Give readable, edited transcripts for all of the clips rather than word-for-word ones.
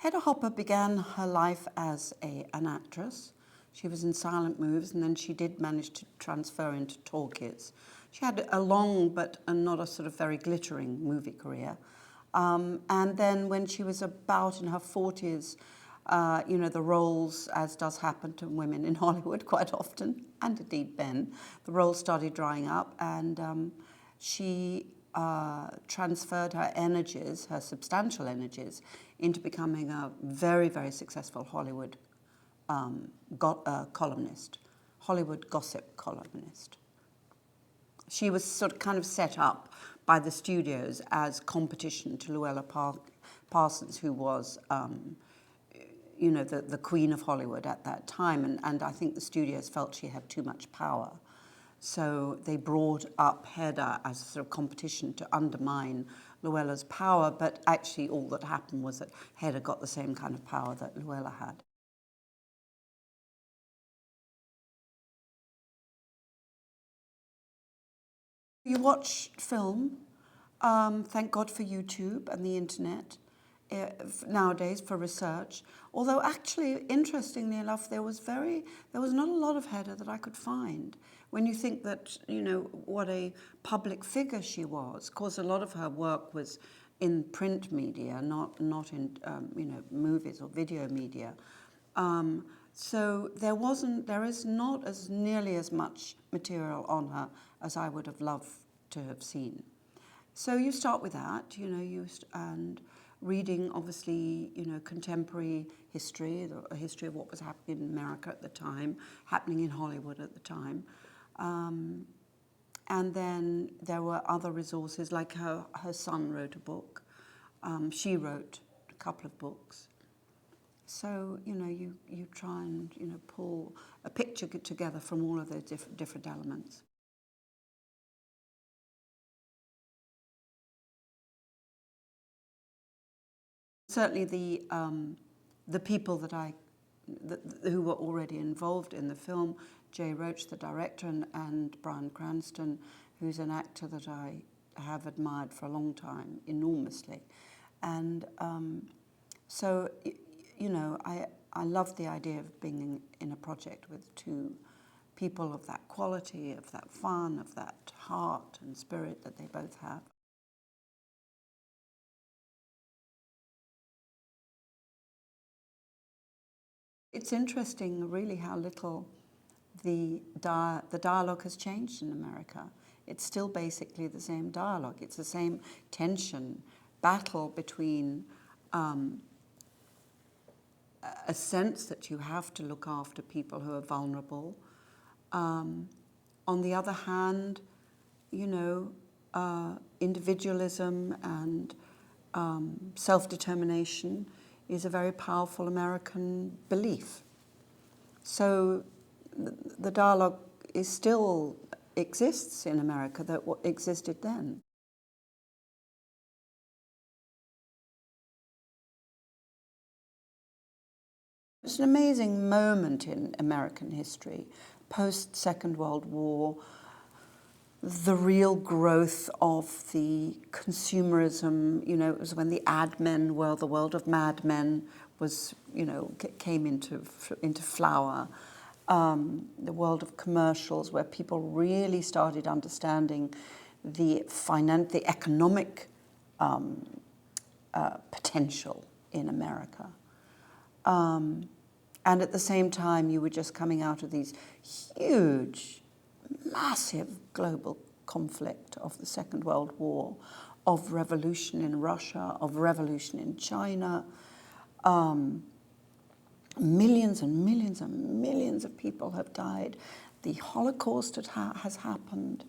Hedda Hopper began her life as an actress. She was in silent movies, and then she did manage to transfer into talkies. She had a long but not a sort of very glittering movie career. And then when she was about in her 40s, the roles, as does happen to women in Hollywood quite often, and indeed men, the roles started drying up, and she transferred her energies, her substantial energies, into becoming a very, very successful Hollywood columnist, Hollywood gossip columnist. She was sort of kind of set up by the studios as competition to Luella Parsons, who was, the queen of Hollywood at that time. And I think the studios felt she had too much power. So they brought up Hedda as a sort of competition to undermine Luella's power. But actually all that happened was that Hedda got the same kind of power that Luella had. You watch film, thank God for YouTube and the internet nowadays for research. Although actually, interestingly enough, there was not a lot of Hedda that I could find. When you think that, what a public figure she was. Of course, a lot of her work was in print media, not in, movies or video media. So there is not as nearly as much material on her as I would have loved to have seen. So you start with that, and reading, obviously, contemporary history, a history of what was happening in America at the time, happening in Hollywood at the time. And then there were other resources, like her son wrote a book. She wrote a couple of books. So, you try and, pull a picture together from all of those different elements. Certainly the people who were already involved in the film, Jay Roach, the director, and Bryan Cranston, who's an actor that I have admired for a long time, enormously. And so, I love the idea of being in a project with two people of that quality, of that fun, of that heart and spirit that they both have. It's interesting, really, how little the dialogue has changed in America. It's still basically the same dialogue. It's the same tension, battle between a sense that you have to look after people who are vulnerable. On the other hand, individualism and self-determination is a very powerful American belief. So the dialogue still exists in America that existed then. It's an amazing moment in American history, post-Second World War, the real growth of the consumerism. It was when the the world of Mad Men was, came into flower. The world of commercials, where people really started understanding the economic potential in America. And at the same time, you were just coming out of these huge, massive global conflict of the Second World War, of revolution in Russia, of revolution in China. Millions and millions and millions of people have died. The Holocaust has happened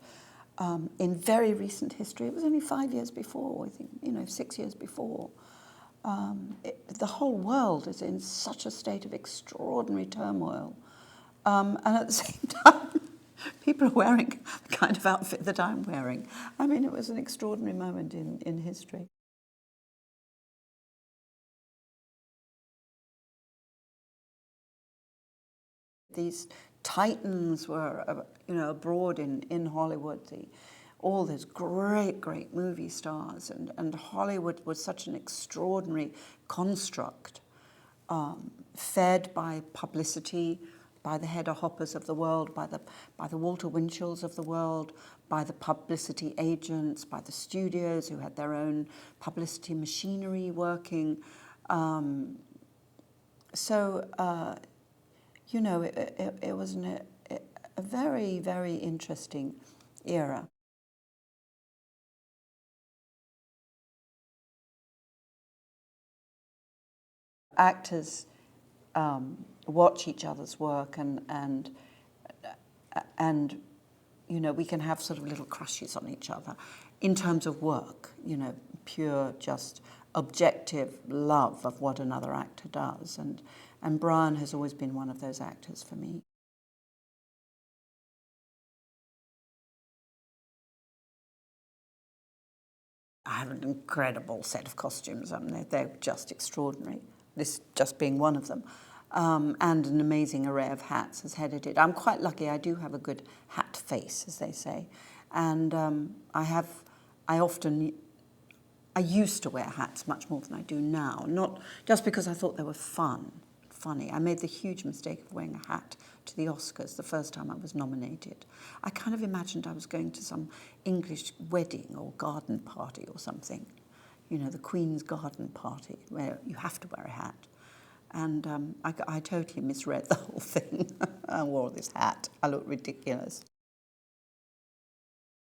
in very recent history. It was only 5 years before, I think, 6 years before. The whole world is in such a state of extraordinary turmoil. And at the same time, people are wearing the kind of outfit that I'm wearing. I mean, it was an extraordinary moment in history. These titans were, abroad in Hollywood. All those great movie stars, and Hollywood was such an extraordinary construct fed by publicity, by the Hedda Hoppers of the world, by the Walter Winchells of the world, by the publicity agents, by the studios who had their own publicity machinery working. You know, it was a very, very interesting era. Actors watch each other's work and you know, we can have sort of little crushes on each other in terms of work, you know, pure, just objective love of what another actor does. And Bryan has always been one of those actors for me. I have an incredible set of costumes. They're just extraordinary, this just being one of them. And an amazing array of hats, as Hedda did. I'm quite lucky. I do have a good hat face, as they say. And I used to wear hats much more than I do now, not just because I thought they were funny. I made the huge mistake of wearing a hat to the Oscars the first time I was nominated. I kind of imagined I was going to some English wedding or garden party or something, you know, the Queen's garden party, where you have to wear a hat. And I totally misread the whole thing. I wore this hat. I looked ridiculous.